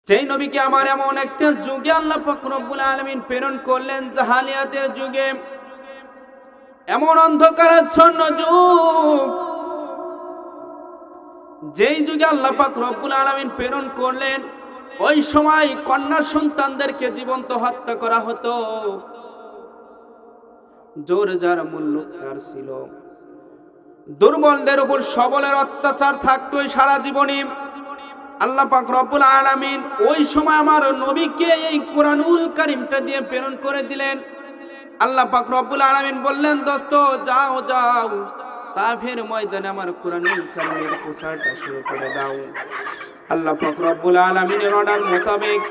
যেই নবীকে আমার এমন একটা যুগে আল্লাহ পাক রব্বুল আলামিন প্রেরণ করলেন, জাহালিয়াতের যুগে, এমন অন্ধকারাচ্ছন্ন যুগ, যেই যুগে আল্লাহ পাক রব্বুল আলামিন প্রেরণ করলেন, ওই সময় কন্যা সন্তানদেরকে জীবন্ত হত্যা করা হতো। জোর যার মূল্য তার ছিল, দুর্বলদের উপর সবলের অত্যাচার থাকতোই সারা জীবনী। আল্লাহ পাক রব্বুল আলামিন ওই সময় আমার নবীকে এই কোরআনুল কারীমটা দিয়ে প্রেরণ করে দিলেন। আল্লাহ পাক রব্বুল আলামিন বললেন, দোস্ত যাও যাও, তায়েফের ময়দানে আমার কোরআনুল কারীমের প্রচারটা শুরু করে দাও। আল্লাহ পাক রব্বুল আলামিনের অর্ডার মোতাবেক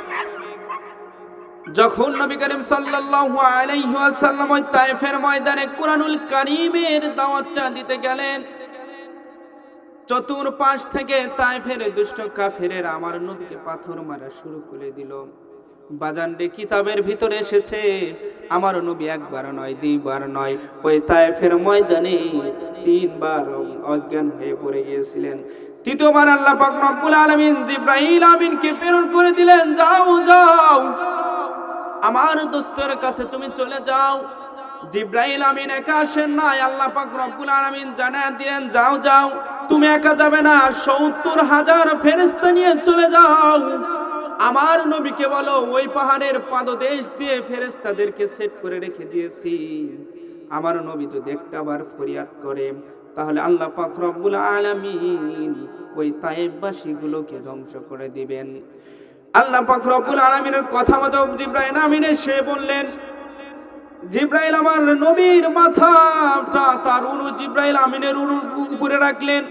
যখন নবী করিম সাল্লাল্লাহু আলাইহি ওয়াসাল্লাম ওই তায়েফের ময়দানে কোরআনুল কারীমের দাওয়াতটা দিতে গেলেন, চতুর্পাশ থেকে তায়েফের দুষ্ট কাফেরেরা আমার নবীকে পাথর মারা শুরু করে দিল। বাজানরে কিতাবের ভিতরে এসেছে, আমার নবী একবার নয়, দুইবার নয়, ওই তায়েফের ময়দানে তিনবার অজ্ঞান হয়ে পড়ে গিয়েছিলেন। তৃতীয়বার আল্লাহ পাক রব্বুল আলামিন জিবরাইল আমিনকে প্রেরণ করে দিলেন, যাও যাও, আমার দোস্তের কাছে তুমি চলে যাও। জিবরাইল আমিন একা আসেন নাই, আল্লাহ পাক রব্বুল আলামিন জানায় দিলেন, যাও যাও, তুমি একা যাবে না, ৭০,০০০ ফেরেশতা নিয়ে চলে যাও। আমার নবীকে বলো ওই পাহাড়ের পাদদেশ দিয়ে ফেরেশতাদেরকে সেট করে রেখে দিয়েছি। আমার নবী যদি একটাবার ফরিয়াদ করে, তাহলে আল্লাহ পাক রব্বুল আলামিন ওই তায়েফবাসীগুলোকে ধ্বংস করে দিবেন। আল্লাহ পাক রব্বুল আলামিনের কথা মতো জিবরাইল আমিন এসে বললেন, জিবরাইল আমার নবীর মাথাটা তার জিবরাইল আমিনের উপরে রাখলেন।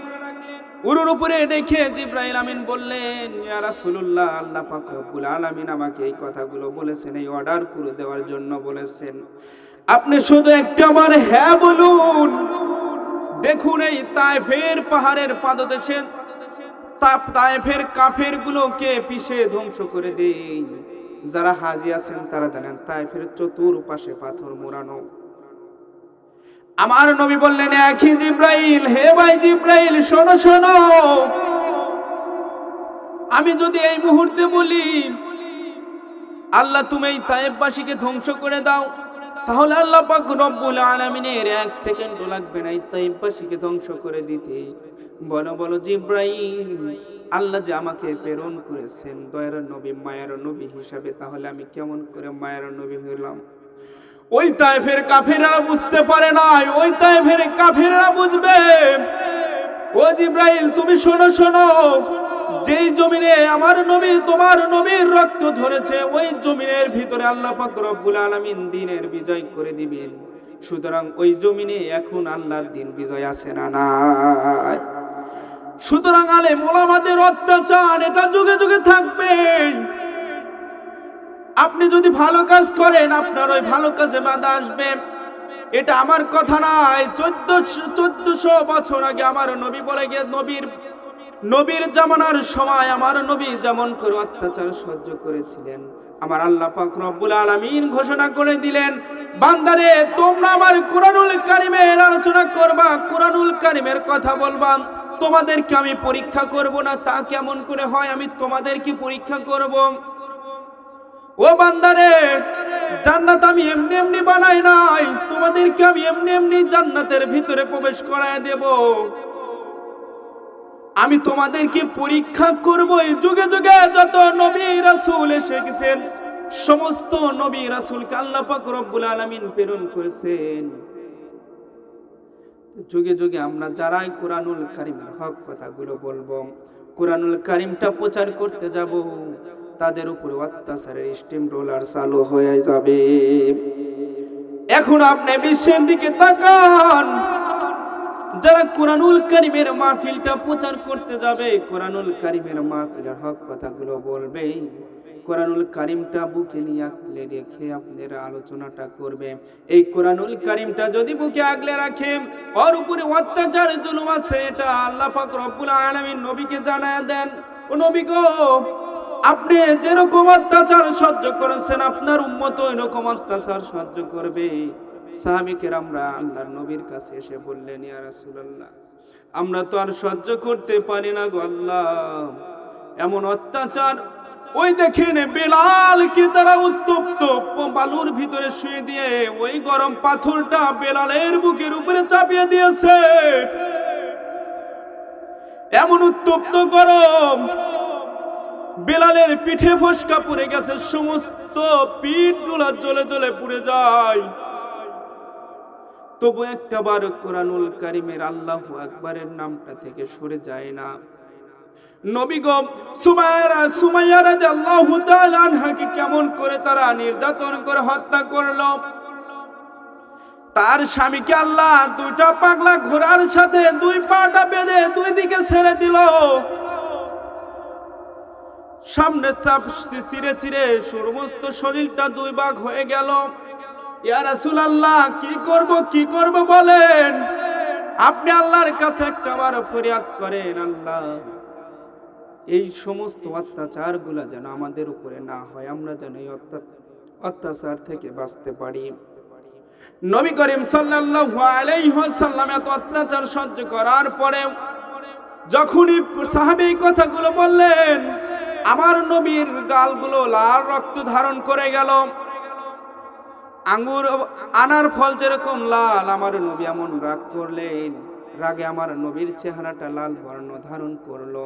উরুর উপরে রেখে জিবরাইল আমিন বললেন, ইয়া রাসূলুল্লাহ, আল্লাহ পাক রব্বুল আলামিন আমাকে এই কথাগুলো বলেছেন, এই অর্ডার করে দেওয়ার জন্য বলেছেন। আপনি শুধু একটাবার হ্যাঁ বলুন। দেখুন এই তায়েফের পাহাড়ের পাদদেশে তায়েফের কাফেরগুলোকে পিষে ধ্বংস করে দেই। যারা হাজী আছেন তারা জানেন তায়েফের চতুর্পাশে পাথর মোড়ানো। আমার নবী বললেন, একই জিবরাইল, হে ভাই জিবরাইল, শোনো শোনো, আমি যদি এই মুহূর্তে বলি আল্লাহ তুমি এই তায়েফবাসীকে ধ্বংস করে দাও, তাহলে আল্লাহ পাক রব্বুল আলামিনের 1 সেকেন্ডও লাগবে না এই তায়েফবাসীকে ধ্বংস করে দিতে। বলো বলো জিবরাইল, আল্লাহ যে আমাকে প্রেরণ করেছেন দয়ার নবী, মায়ার নবী হিসাবে, তাহলে আমি কেমন করে মায়ার নবী হইলাম? ওই তায়েফের কাফেররা বুঝতে পারে নাই, ওই তায়েফের কাফেররা বুঝবে। ও জিবরাইল, তুমি শোনো শোনো, যেই জমিনে আমার নবী তোমার নবীর রক্ত ঝরেছে, ওই জমিনের ভিতরে আল্লাহ পাক রব্বুল আলামিন দ্বীনের বিজয় করে দিবেন। সুতরাং ওই জমিনে এখন আল্লাহর দ্বীন বিজয় আছে না নাই? সুতরাং আলেম ওলামাদের অত্যাচার এটা যুগে যুগে থাকবে। আপনি যদি ভালো কাজ করেন, আপনার ওই ভালো কাজে বাধা আসবে। এটা আমার কথা নয়, 1400 বছর আগে আমার নবী বলে গিয়ে, নবীর জামানার সময় আমার নবী যেমন করে অত্যাচার সহ্য করেছিলেন, আমার আল্লাহ পাক রব্বুল আলামিন ঘোষণা করে দিলেন, বান্দারে তোমরা আমার কোরআনুল কারীমের আলোচনা করবা, কোরআনুল কারীমের কথা বলবা, তোমাদেরকে আমি পরীক্ষা করব না। তা কেমন করে হয়? আমি তোমাদেরকে পরীক্ষা করব। ও বান্দারে, জান্নাত আমি এমনি এমনি বানাই নাই, তোমাদেরকে আমি এমনি এমনি জান্নাতের ভিতরে প্রবেশ করায় দেব। আমি তোমাদেরকে পরীক্ষা করব। এই যুগে যুগে যত নবী রাসূল এসে গেছেন, সমস্ত নবী রাসূলকে আল্লাহ পাক রব্বুল আলামিন প্রেরণ করেছেন। যুগে যুগে আমরা যারাই কোরআনুল কারীমের হক কথাগুলো বলবো, কোরআনুল কারীমটা প্রচার করতে যাব, তাদের উপরে অত্যাচারের স্টিম রোলার চালু হয়ে যাবে। এখন আপনি বিশ্বের দিকে তাকান, যারা কোরআনুল কারীমের মাহফিলটা প্রচার করতে যাবে, কোরআনুল কারীমের মাহফিলের হক কথাগুলো বলবে, কোরআনুল কারীমটা বুকে নিয়ে আগলে রেখে আপনারা আলোচনাটা করবে। এই কোরআনুল কারীমটা যদি বুকে আগলে রাখে, ওর উপরে অত্যাচার জুলুম আছে, এটা আল্লাহ পাক রব্বুল আলামিন নবীকে জানায় দেন, ও নবী গো, আপনি যেরকম অত্যাচার সহ্য করেছেন, আপনার উম্মত এরকম অত্যাচার সহ্য করবে। সাহাবী কেরামরা আল্লাহর নবীর কাছে এসে বললেন, ইয়া রাসূলুল্লাহ, আমরা তো আর সহ্য করতে পারি না গো আল্লাহ, এমন অত্যাচার ওই দেখেন বেলালকে তারা উত্তপ্ত বালুর ভিতরে শুয়ে দিয়ে ওই গরম পাথরটা বেলালের বুকের উপরে চাপিয়ে দিয়েছে। এমন উত্তপ্ত গরম, বেলালের পিঠে ফসকা পড়ে গেছে, সমস্ত পিঠগুলো জ্বলে জ্বলে পুড়ে যায়। তবু একটা বার কোরআনুল কারীমের আল্লাহু আকবারের নামটা থেকে সরে যায় না। নবী গো সুমাইয়া রাদিয়াল্লাহু তাআলা আনহাকে কেমন করে তারা নির্যাতন করে হত্যা করলো। তার স্বামীকে আল্লাহ দুইটা পাগলা ঘোড়ার সাথে দুই পাটা বেঁধে দুই দিকে ছেড়ে দিল। সামনে চিরে চিরে সমস্ত শরীরটা দুই ভাগ হয়ে গেল। ইয়া রাসূলুল্লাহ, কি করব বলেন? আপনি আল্লাহর কাছে একবার ফরিয়াদ করেন, আল্লাহ এই সমস্ত অত্যাচারগুলো যেন আমাদের উপরে না হয়, আমরা যেন এই অত্যাচার থেকে বাঁচতে পারি। নবী করিম সাল্লাল্লাহু আলাইহি ওয়াসাল্লাম এত অত্যাচার সহ্য করার পরে যখনই সাহাবী কথাগুলো বললেন, আমার নবীর গালগুলো লাল রক্ত ধারণ করে গেল। আঙ্গুর আনার ফল যেরকম লাল, আমার নবী এমন রাগ করলেন, রাগে আমার নবীর চেহারাটা লাল বর্ণ ধারণ করলো।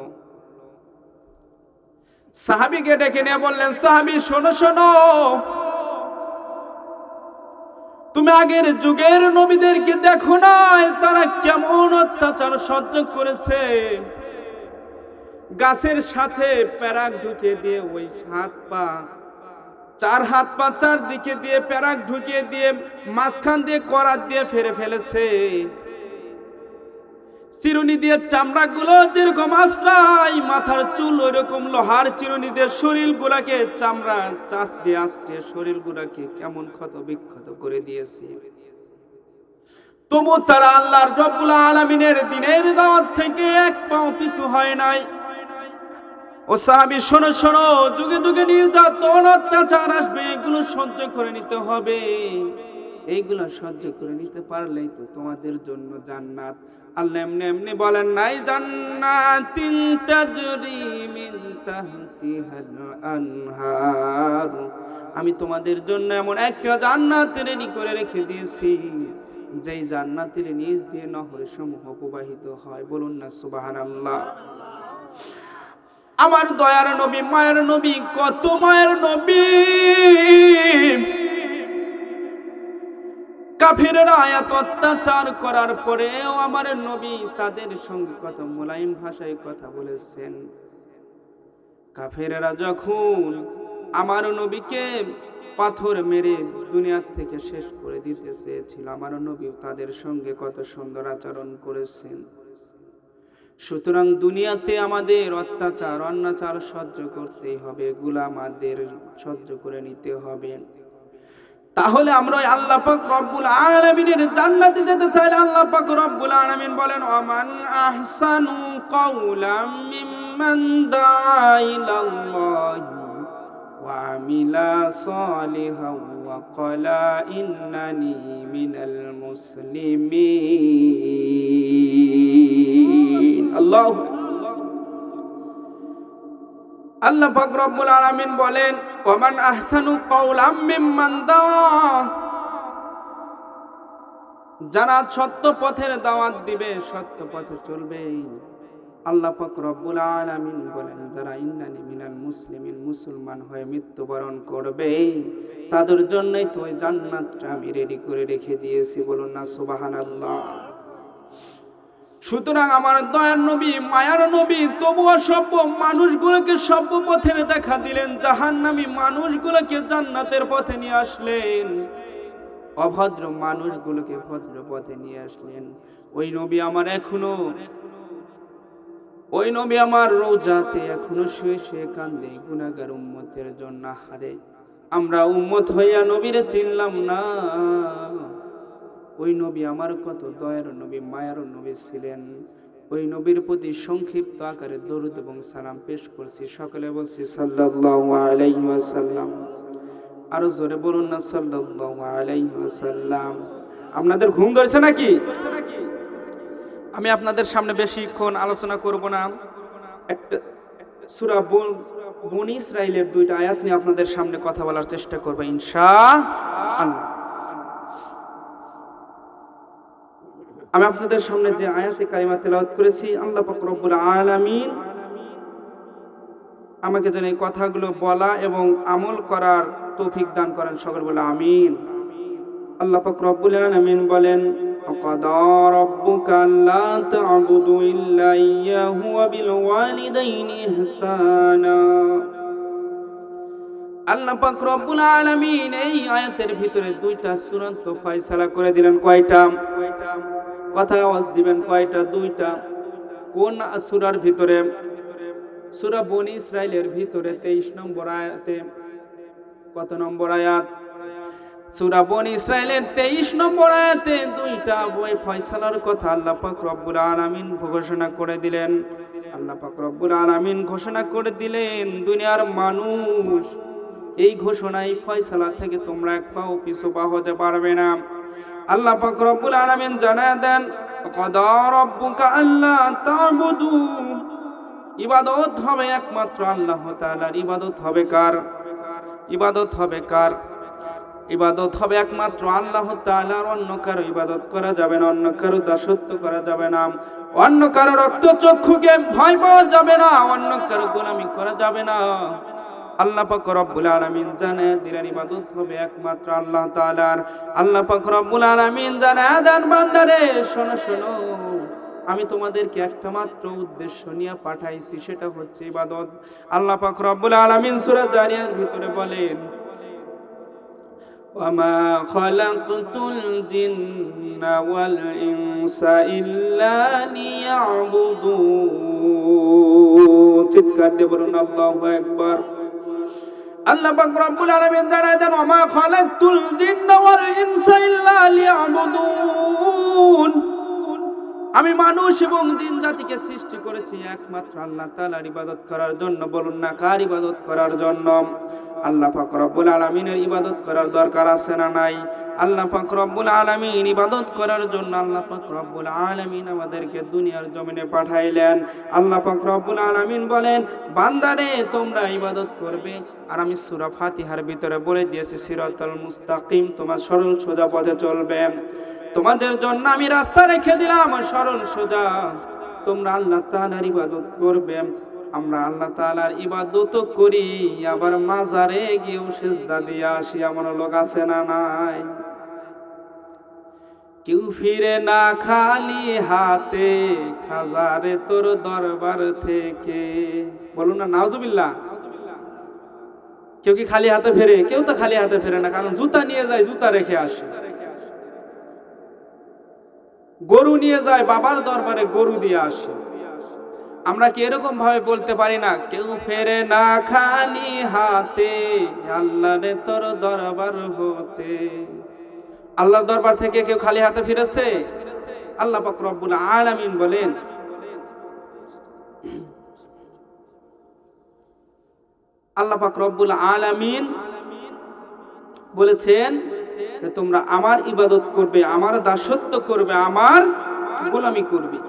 সাহাবীকে ডেকে নিয়ে বললেন, সাহাবী শোনো শোনো, তুমি আগের যুগের নবীদেরকে দেখো না তারা কেমন অত্যাচার সহ্য করেছে। গাছের সাথে প্যারাক ঢুকিয়ে দিয়ে ওই চার হাত পা চারদিকে দিয়ে প্যারাক ঢুকিয়ে দিয়ে মাঝখান দিয়ে করাত দিয়ে ফেরে ফেলেছে। চিরুনি দিয়ে চামড়া গুলো যেরকম আশ্রয়, মাথার চুল ওই রকম লোহার চিরুনি দিয়ে শরীর গুলাকে চামড়া চাষড়ে আশ্রিয়ে শরীর গুলাকে কেমন ক্ষত বিক্ষত করে দিয়েছে। তবু তারা আল্লাহর রব্বুল আলামিনের দ্বীনের দাওয়াত থেকে এক পাও পিছু হয় নাই। ও সাহাবী শোনো শোনো, যুগে যুগে নির্যাতন অত্যাচার আসবে, এগুলো সহ্য করে নিতে হবে। এইগুলা সহ্য করে নিতে পারলেই তো তোমাদের জন্য জান্নাত। আল্লাহ এমনি এমনি বলেন নাই, জান্নাতিন তাজরি মিন তাহতিহাল আনহার, আমি তোমাদের জন্য এমন একটা জান্নাত রেডি করে রেখে দিয়েছি যেই জান্নাতের নিচ দিয়ে নহর সমূহ প্রবাহিত হয়। বলুন না সুবহানাল্লাহ। আমার দয়ার নবী, মায়ের নবী, কত মায়ের নবী, কাফিররা এত অত্যাচার করার পরেও আমার নবী তাদের সঙ্গে কত মোলায়েম ভাষায় কথা বলেছেন। কাফিররা যখন আমার নবীকে পাথর মেরে দুনিয়ার থেকে শেষ করে দিতে চেয়েছিল, আমার নবী তাদের সঙ্গে কত সুন্দর আচরণ করেছেন। সুতরাং দুনিয়াতে আমাদের অত্যাচার অনাচার সহ্য করতেই হবে, এগুলো আমাদের সহ্য করে নিতে হবে। তাহলে আমরা আল্লাহ পাক রব্বুল আলামিনের জান্নাতে যেতে চাইলে আল্লাহ পাক রব্বুল আলামিন বলেন, আমান আহসানু কাওলাম মিম্মান দাআ ইলাল্লাহি ওয়া আমিলা সালিহান ওয়া ক্বালা ইন্নানি মিনাল মুসলিমিন। আল্লাহ পাক রব্বুল আলামিন বলেন, ওমান আহসানু কাওলাম মিম্মান দাআ, যারা সত্য পথের দাওয়াত দিবে, সত্য পথে চলবে, আল্লাহ পাক রব্বুল আলামিন বলেন যারা ইন্নানি মিনাল মুসলিমিন, মুসলমান হয়ে মৃত্যুবরণ করবে, তাদের জন্যই তো ওই জান্নাতটা আমি রেডি করে রেখে দিয়েছি। বলুন না সুবহানাল্লাহ। সুতরাং আমার দয়ার নবী, মায়ার নবী তবুও সভ্য মানুষগুলোকে সভ্য পথের দেখা দিলেন, জাহান্নামী মানুষগুলোকে জান্নাতের পথে নিয়ে আসলেন, অভদ্র মানুষগুলোকে ভদ্র পথে নিয়ে আসলেন। ওই নবী আমার রওজাতে এখনো শুয়ে শুয়ে কান্দে গুনাহগার উম্মতের জন্য। হারে আমরা উম্মত হইয়া নবীরে চিনলাম না। ওই নবী আমার কত দয়ার নবী, মায়ার নবী ছিলেন। ওই নবীর প্রতি সংক্ষিপ্ত আকারে দরুদ এবং সালাম পেশ করছি। সকলে বলছি সাল্লাল্লাহু আলাইহি ওয়াসাল্লাম। আরো জোরে বলুন না সাল্লাল্লাহু আলাইহি ওয়াসাল্লাম। আপনাদের ঘুম ধরছে নাকি? আমি আপনাদের সামনে বেশিক্ষণ আলোচনা করব না। একটা সূরা বনী ইসরাইলের 2টা আয়াত নিয়ে আপনাদের সামনে কথা বলার চেষ্টা করব ইনশাআল্লাহ। আমি আপনাদের সামনে যে আয়াতে কারিমা তেলাওয়াত করেছি, আল্লাহ পাক রব্বুল আলামিন আমাকে যেন এই কথাগুলো বলা এবং আমল করার তৌফিক দান করেন, সকলে বলে আমিন। আল্লাহ পাক রব্বুল আলামিন বলেন, وَقَضَى رَبُّكَ أَلَّا تَعْبُدُوا إِلَّا إِيَّاهُ وَبِالْوَالِدَيْنِ إِحْسَانًا। আল্লাহ পাক রব্বুল আলামিন এই আয়াতের ভিতরে 2টা চূড়ান্ত ফয়সালা করে দিলেন। কয়টা? কথা আওয়াজ দিবেন, কয়টা? 2টা। কোন সূরার ভিতরে? সূরা বনী ইসরাইলের ভিতরে 23 নম্বর আয়াতে। কত নম্বর আয়াত? সূরা বনী ইসরাইলের 23 নম্বর আয়াতে 2টা ফয়সালার কথা আল্লাহ পাক রব্বুল আলামিন ঘোষণা করে দিলেন। আল্লাহ পাক রব্বুল আলামিন ঘোষণা করে দিলেন, দুনিয়ার মানুষ এই ঘোষণায় ফয়সালা থেকে তোমরা এক পাও পিছু পা হতে পারবে না। আল্লাহ পাক রব্বুল আলামিন জানায় দেন, قَضَى رَبُّكَ أَلَّا تَعْبُدُوا, ইবাদত হবে একমাত্র আল্লাহ তাআলার। ইবাদত হবে কার? ইবাদত হবে কার? ইবাদত হবে একমাত্র আল্লাহ তাআলার। অন্য কারো ইবাদত করা যাবে না, অন্য কারো দাসত্ব করা যাবে না, অন্য কারো রক্ত চক্ষুকে ভয় পাওয়া যাবে না, অন্য কারো গোলামি করা যাবে না। আল্লাহ পাক রব্বুল আলামিন জানায় দিলেন, ইবাদত হবে একমাত্র আল্লাহ তাআলার। আল্লাহ পাক রব্বুল আলামিন জানায় দেন, বান্দারে শোনো শোনো, আমি তোমাদেরকে একটা মাত্র উদ্দেশ্য নিয়ে পাঠাইছি, সেটা হচ্ছে ইবাদত। আল্লাহ পাক রব্বুল আলামিন সূরা জারিয়ার ভিতরে বলেন, وَمَا خَلَقْتُ الْجِنَّ وَالْإِنسَ إِلَّا لِيَعْبُدُونَ। চিৎকার দিয়ে বলুন আল্লাহু আকবার। আল্লাহ পাক রব্বুল আলামিন জানায় দেন, ওয়া মা খালাকতুল জিন্না ওয়াল ইনসা ইল্লা লিয়াবুদুন। আমি মানুষ এবং জিন জাতিকে সৃষ্টি করেছি একমাত্র আল্লাহ তাআলার ইবাদত করার জন্য। বলুন না, কার ইবাদত করার জন্য? আল্লাহ পাক রব্বুল আলামিনের ইবাদত করার দরকার আছে না নাই? আল্লাহ পাক রব্বুল আলামিন ইবাদত করার জন্য আল্লাহ পাক রব্বুল আলামিন আমাদেরকে দুনিয়ার জমিনে পাঠাইলেন। আল্লাহ পাক রব্বুল আলামিন বলেন, বান্দারে তোমরা ইবাদত করবে। আর আমি সূরা ফাতিহার ভিতরে বলে দিয়েছি, সিরাতাল মুস্তাকিম, তোমার সরল সোজা পথে চলবে। তোমাদের জন্য আমি রাস্তা রেখে দিলাম সরল সোজা, তোমরা আল্লাহ তাআলার ইবাদত করবে। আমরা আল্লাহ তাআলার ইবাদত করি, আবার মাজারে গিয়েও সিজদা দিয়ে আসি, এমন লোক আছে না নাই? কেউ ফিরে না খালি হাতে, খাজারে তোর দরবার থেকে। বলুন না নাউজুবিল্লাহ। কেউ কি খালি হাতে ফেরে? কেউ তো খালি হাতে ফেরে না, কারণ জুতা নিয়ে যায়, জুতা রেখে আসে। গরু নিয়ে যায় বাবার দরবারে, গরু দিয়ে আসে। আমরা কি এরকম ভাবে বলতে পারি না, কেউ ফেরে না খালি হাতে, আল্লাহরে তোর দরবার হতে? আল্লাহর দরবার থেকে কেউ খালি হাতে ফিরেছে? আল্লাহ পাক রব্বুল আলামিন বলেন, আল্লাহ পাক রব্বুল আলামিন বলেছেন যে তোমরা আমার ইবাদত করবে, আমার দাসত্ব করবে, আমার গোলামি করবে।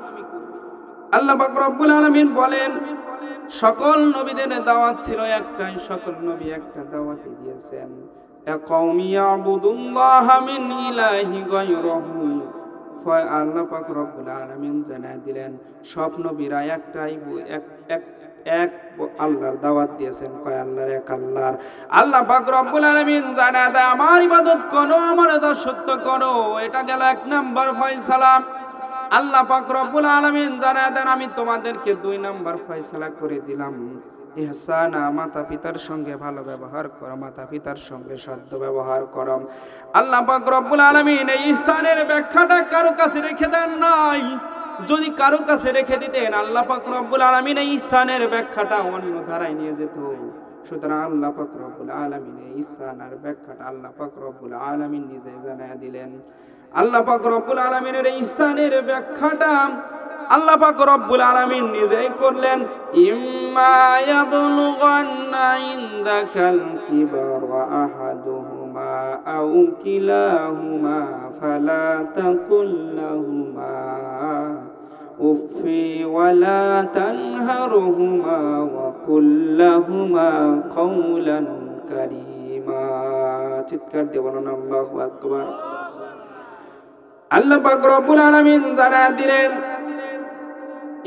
আল্লাহ পাক রব্বুল আলামিন বলেন, সকল নবীদের দাওয়াত ছিল একটাই, সকল নবী একটা দাওয়াতই দিয়েছেন, ইয়া কওমি ইয়াবুদুল্লাহা মিন ইলাহি গায়রহু। আল্লাহ পাক রব্বুল আলামিন জানায় দিলেন, সব নবীরা একটাই এক আল্লাহর দাওয়াত দিয়েছেন, কয় আল্লাহর এক আল্লাহর। আল্লাহ পাক রব্বুল আলামিন জানায় দেয়, আমার ইবাদত করো, আমার দাসত্ব করো। এটা গেল 1 নাম্বার ফয়সালা। আল্লাহ পাক রব্বুল আলামিন জানায় দেন, আমি তোমাদেরকে 2 নাম্বার ফয়সালা করে দিলাম, ইহসানা, মাতা পিতার সঙ্গে ভালো ব্যবহার করো, মাতা পিতার সঙ্গে সদ্য ব্যবহার করো। আল্লাহ পাক রব্বুল আলামিন এই ইহসানের ব্যাখ্যাটা কারো কাছে রেখে দেন নাই। যদি কারো কাছে রেখে দিতেন, আল্লাহ পাক রব্বুল আলামিন এই ইহসানের ব্যাখ্যাটা অন্য ধারায় নিয়ে যেত। সুতরাং আল্লাহ পাক রব্বুল আলামিন এই ইহসানের ব্যাখ্যাটা আল্লাহ পাক রব্বুল আলামিন নিজে জানায় দিলেন। আল্লাহ পাক রব্বুল আলামিনের এই ইহসানের ব্যাখ্যাটা আল্লাহ পাক রব্বুল আলামিন নিজেই করলেন। ইম্মা ইয়াবলুগান্না ইনদাকাল কিবারা আহাদুহুমা আও কিলাহুমা ফালা তাকুল লাহুমা উফি ওয়ালা তানহারহুমা ওয়া কুল্লাহুমা কওলান কারীমা। চিৎকার দিয়ে বলুন আল্লাহু আকবার। আল্লাহ পাক রব্বুল আলামিন জানা দিলেন,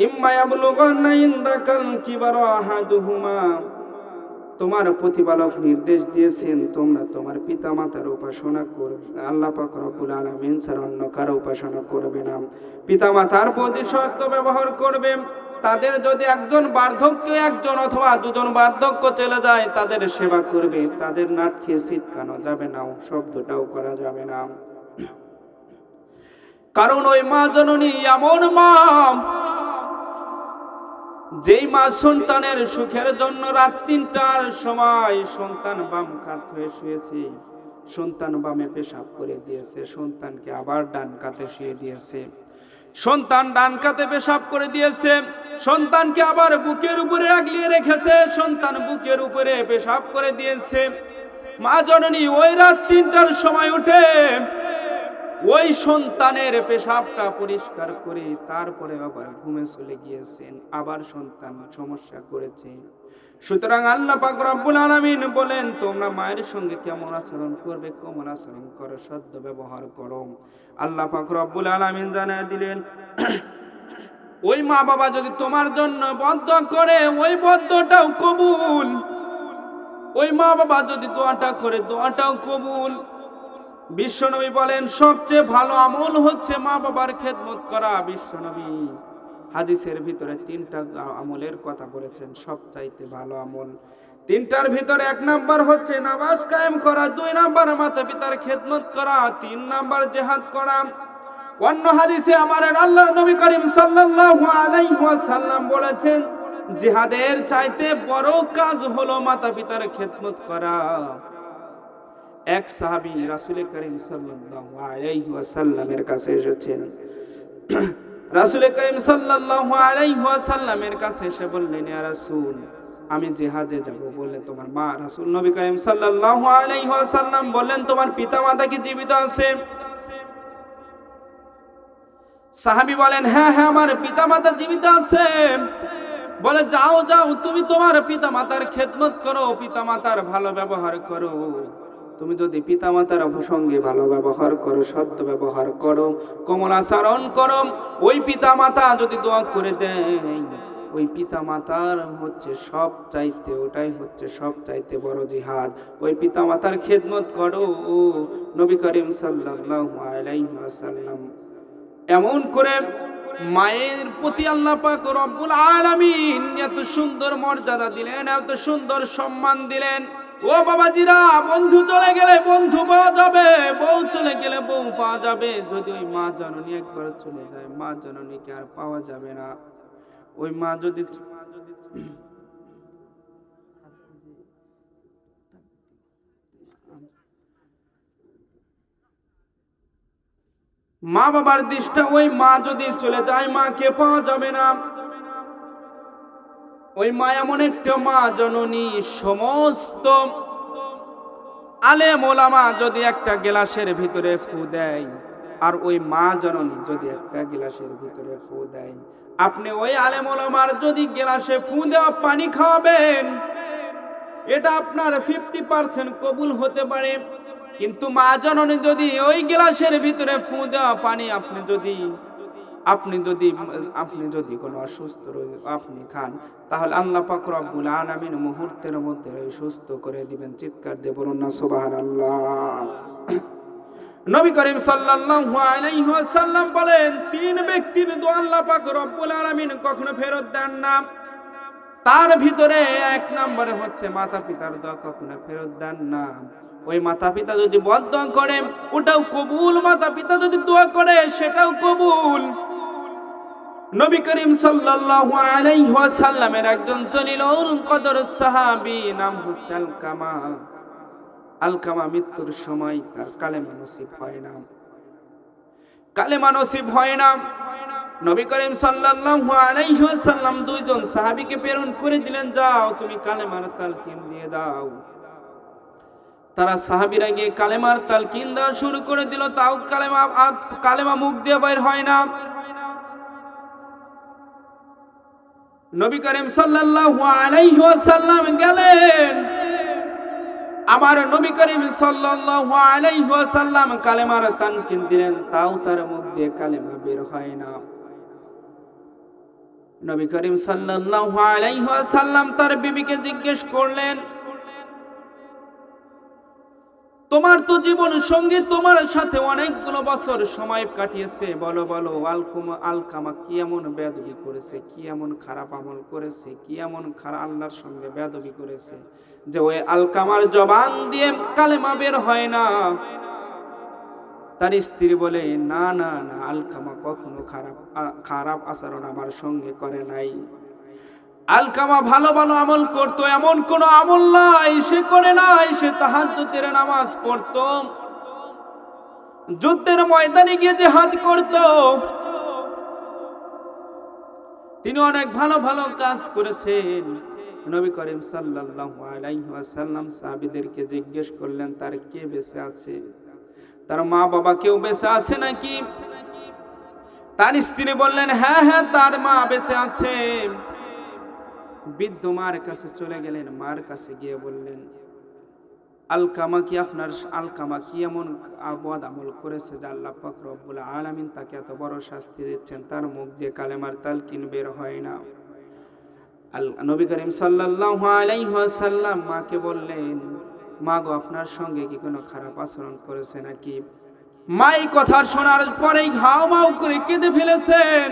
ইম্মা ইয়াবলুগান্না ইনদাকাল কিবারা আহাদুহুমা, তোমার প্রতিপালক নির্দেশ দিয়েছেন তোমরা তোমার পিতামাতার উপাসনা করবে। আল্লাহ পাক রব্বুল আলামিন ছাড়া অন্য কারো উপাসনা করবে না। পিতামাতার প্রতি সৎ ব্যবহার করবে। তাদের যদি একজন বার্ধক্য, একজন অথবা দুজন বার্ধক্য চলে যায়, তাদের সেবা করবে। তাদের নাট খেয়ে ছিটকানো যাবে না, শব্দটাও করা যাবে না। কারণ ওই মা জননী এমন মা, যেই মা সন্তানের সুখের জন্য রাত ৩টার সময় সন্তান বাম কাত হয়ে শুয়েছে, সন্তান বামে পেশাব করে দিয়েছে, সন্তানকে আবার ডান কাতে শুয়ে দিয়েছে, সন্তান ডান কাতে পেশাব করে দিয়েছে, সন্তানকে আবার বুকের উপরে আগলিয়ে রেখেছে, সন্তান বুকের উপরে পেশাব করে দিয়েছে। মা জননী ওই রাত ৩টার সময় উঠে ওই সন্তানের পেশাবটা পরিষ্কার করে তারপরে আবার ঘুমে চলে গিয়েছেন, আবার সন্তান সমস্যা করেছে। সুতরাং আল্লাহ পাক রব্বুল আলামিন বলেন, তোমরা মায়ের সঙ্গে কেমন আচরণ করবে, কেমন আচরণ করো, সদ্য ব্যবহার করো। আল্লাহ পাক রব্বুল আলামিন জানিয়ে দিলেন, ওই মা বাবা যদি তোমার জন্য বদদোয়া করে, ওই বদদোয়াটাও কবুল। ওই মা বাবা যদি দোয়াটা করে, দোয়াটাও কবুল। বিশ্বনবী বলেন, সবচেয়ে ভালো আমল হচ্ছে মা বাবার খেদমত করা। বিশ্বনবী হাদিসের ভিতরে ৩টা আমলের কথা বলেছেন, সবচাইতে ভালো আমল। ৩টার ভিতরে ১ নাম্বার হচ্ছে নামাজ কায়েম করা, ২ নাম্বার মাতা পিতার খেদমত করা, ৩ নাম্বার জিহাদ করা। অন্য হাদিসে আমার আল্লাহ নবী করিম সাল্লাল্লাহু আলাইহি ওয়াসাল্লাম বলেছেন, জিহাদের চাইতে বড় কাজ হলো মাতা পিতার খেদমত করা। এক সাহাবী রাসূল করিম সাল্লাল্লাহু আলাইহি ওয়াসাল্লামের কাছে এসেছেন। রাসূল করিম সাল্লাল্লাহু আলাইহি ওয়াসাল্লামের কাছে এসে বললেন, ইয়া রাসূল, আমি জিহাদে যাব বলে তোমার মা। রাসূল নবী করিম সাল্লাল্লাহু আলাইহি ওয়াসাল্লাম বললেন, তোমার পিতামাতা কি জীবিত আছে? সাহাবী বলেন, হ্যাঁ হ্যাঁ, আমার পিতামাতা জীবিত আছে। বলে, যাও যাও, তুমি তোমার পিতামাতার খেদমত করো, পিতামাতার ভালো ব্যবহার করো। তুমি যদি পিতামাতার সঙ্গে ভালো ব্যবহার করো, সদ্য ব্যবহার করো, কোমল আচরণ করো, ওই পিতামাতা যদি দোয়া করে দেয়, ওই পিতামাতার হচ্ছে সব চাইতে, ওটাই হচ্ছে সব চাইতে বড় জিহাদ। ওই পিতামাতার খেদমত করো। ও নবী করিম সাল্লাল্লাহু আলাইহি ওয়াসাল্লাম এমন করে মায়ের প্রতি আল্লাহ পাক রব্বুল আলামিন এত সুন্দর মর্যাদা দিলেন, এত সুন্দর সম্মান দিলেন। ও বাবাজিরা, বন্ধু চলে গেলে বন্ধু পাওয়া যাবে, বউ চলে গেলে বউ পাওয়া যাবে। যদি ওই মা জননী একবার চলে যায়, মা জননীকে আর পাওয়া যাবে না। ওই মা যদি মা বাবার দৃষ্টা, ওই মা যদি চলে যায়, মাকে পাওয়া যাবে না। ওই মা এমন একটা মা জননী, সমস্ত আলেম ওলামা যদি একটা গ্লাসের ভিতরে ফু দেয়, আর ওই মা জননী যদি একটা গ্লাসের ভিতরে ফু দেয়, আপনি ওই আলেম ওলামার যদি গ্লাসে ফু দেওয়া পানি খাওয়াবেন, এটা আপনার 50% কবুল হতে পারে। কিন্তু মা জননী যদি ওই গ্লাসের ভিতরে ফু দেওয়া পানি আপনি যদি কোনো অসুস্থ রোগী আপনি খান, তাহলে আল্লাহ পাক রব্বুল আলামিন মুহূর্তের মধ্যে সুস্থ করে দিবেন। চিৎকার দিয়ে বলুন না সুবহানাল্লাহ। নবী করিম সাল্লাল্লাহু আলাইহি ওয়াসাল্লাম বলেন, 3 ব্যক্তির দোয়া আল্লাহ পাক রব্বুল আলামিন কখনো ফেরত দেন না। তার ভিতরে 1 নম্বরে হচ্ছে মাতা পিতার দোয়া কখনো ফেরত দেন না। ওই মাতা পিতা যদি বদদোয়া করে, ওটাও কবুল। মাতা পিতা যদি দোয়া করে, সেটাও কবুল। নবী করিম সাল্লাল্লাহু আলাইহি ওয়াসাল্লামের একজন জলিলুল কদর সাহাবী, নাম হচ্ছে আলকামা। আলকামা মৃত্যুর সময় তার কালেমা নসিব হয় না। নবী করিম সাল্লাল্লাহু আলাইহি ওয়াসাল্লাম 2 জন সাহাবীকে প্রেরণ করে দিলেন, যাও তুমি কালেমার তালকিন দিয়ে দাও। তারা সাহাবীরা গিয়ে কালেমার তালকিন দেওয়া শুরু করে দিল, তাও কালেমা মুখ দিয়ে বের হয় না। নবী করিম সাল্লাল্লাহু আলাইহি ওয়াসাল্লাম গেলেন। আমার নবী করিম সাল্লাল্লাহু আলাইহি ওয়াসাল্লাম কালেমার তানকিন দিলেন, তাও তার মুখ দিয়ে কালেমা বের হয় না। নবী করিম সাল্লাল্লাহু আলাইহি ওয়াসাল্লাম তার বিবিকে জিজ্ঞেস করলেন, তোমার তো জীবন সঙ্গী, তোমার সাথে অনেকগুলো বছর সময় কাটিয়েছে, বলো বলো আলকামা কি এমন বেয়াদবি করেছে, কি এমন খারাপ আমল করেছে, কি এমন খারাপ আল্লাহর সঙ্গে বেয়াদবি করেছে যে ওই আলকামার জবান দিয়ে কালেমা বের হয় না। তার স্ত্রী বলে, না না না, আলকামা কখনো খারাপ আচরণ আমার সঙ্গে করে নাই। আলকামা ভালো ভালো আমল করতো, এমন কোন আমল নাই সে করে নাই। সে তাহাজ্জুদের নামাজ পড়তো, যুদ্ধের ময়দানে গিয়ে জিহাদ করত, তিনি অনেক ভালো ভালো কাজ করেছেন। নবী করিম সাল্লাল্লাহু আলাইহি ওয়াসাল্লাম সাহাবীদেরকে জিজ্ঞেস করলেন, তার কে বেঁচে আছে, তার মা বাবা কেউ বেঁচে আছে নাকি? তার স্ত্রী বললেন, হ্যাঁ হ্যাঁ, তার মা বেঁচে আছে। বৃদ্ধ মার কাছে চলে গেলেন, মার কাছে গিয়ে বললেন, আলকামা কি এমন বদ আমল করেছে যে আল্লাহ পাক রব্বুল আলামিন তাকে এত বড় শাস্তি দিচ্ছেন, তার মুখ দিয়ে কালেমার তালকিন বের হয় না। নবী করিম সাল্লাল্লাহু আলাইহি ওয়াসাল্লাম মাকে বললেন, মা গো, আপনার সঙ্গে কি কোনো খারাপ আচরণ করেছে নাকি? মা এই কথা শোনার পরেই হাউমাউ করে কেঁদে ফেলেছেন।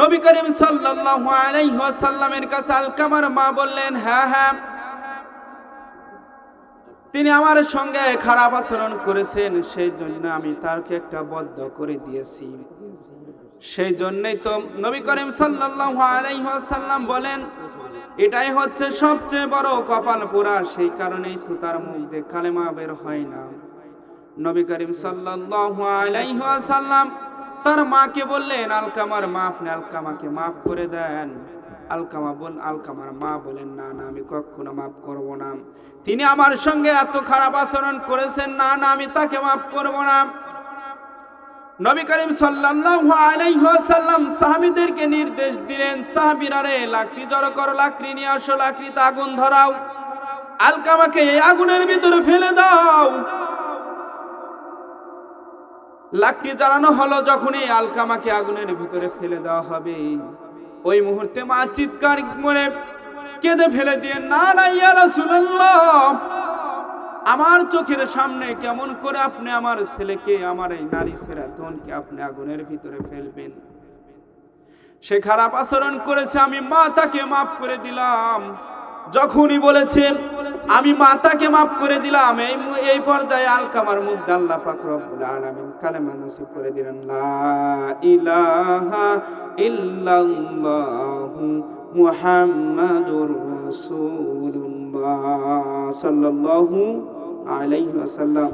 নবী করিম সাল্লাল্লাহু আলাইহি ওয়াসাল্লামের কাছে আলকামার মা বললেন, হ্যাঁ হ্যাঁ, তিনি আমার সঙ্গে খারাপ আচরণ করেছেন, সেই জন্য আমি তাকে একটা বদ্ধ করে দিয়েছি। সেই জন্যই তো নবী করিম সাল্লাল্লাহু আলাইহি ওয়াসাল্লাম বলেন, এটাই হচ্ছে সবচেয়ে বড় কপাল পোড়া, সেই কারণেই তো তার মুখ দিয়ে কালেমা বের হয় না। নবী করিম সাল্লাল্লাহু আলাইহি ওয়াসাল্লাম তার মাকে বললেন, আলকামার মা, আপনি আলকামাকে মাফ করে দেন। আলকামার মা বলেন, না না, আমি কখনো মাফ করব না। তিনি আমার সঙ্গে এত খারাপ আচরণ করেছেন, না না, আমি তাকে মাফ করব না। নবী করিম সাল্লাল্লাহু আলাইহি ওয়াসাল্লাম সাহাবীদেরকে নির্দেশ দিলেন, সাহাবীরা রে, লাকড়ি জড়ো করো, লাকড়ি নিয়ে আসো, লাকড়িতে আগুন ধরাও, আলকামাকে এই আগুনের ভিতরে ফেলে দাও। লাকড়ি জ্বালানো হলো, যখনই আলকামাকে আগুনের ভিতরে ফেলে দেওয়া হবে, ওই মুহূর্তে মা চিৎকার করে কেঁদে ফেলে দিয়ে, না না ইয়া রাসূলুল্লাহ, আমার চোখের সামনে কেমন করে আপনি আমার ছেলেকে, আমার এই নারী সেরাতনকে আপনি আগুনের ভিতরে ফেলবেন? সে খারাপ আচরণ করেছে, আমি মা তাকে মাফ করে দিলাম। যখনই বলেছে আমি মাতাকে মাফ করে দিলাম, এই পর্যায়ে আলকামার মুখ দিয়ে আল্লাহ পাক রব্বুল আলামিন কালেমা নসিব করে দিলেন, লা ইলাহা ইল্লাল্লাহু মুহাম্মাদুর রাসূলুল্লাহ সাল্লাল্লাহু আলাইহি ওয়াসাল্লাম।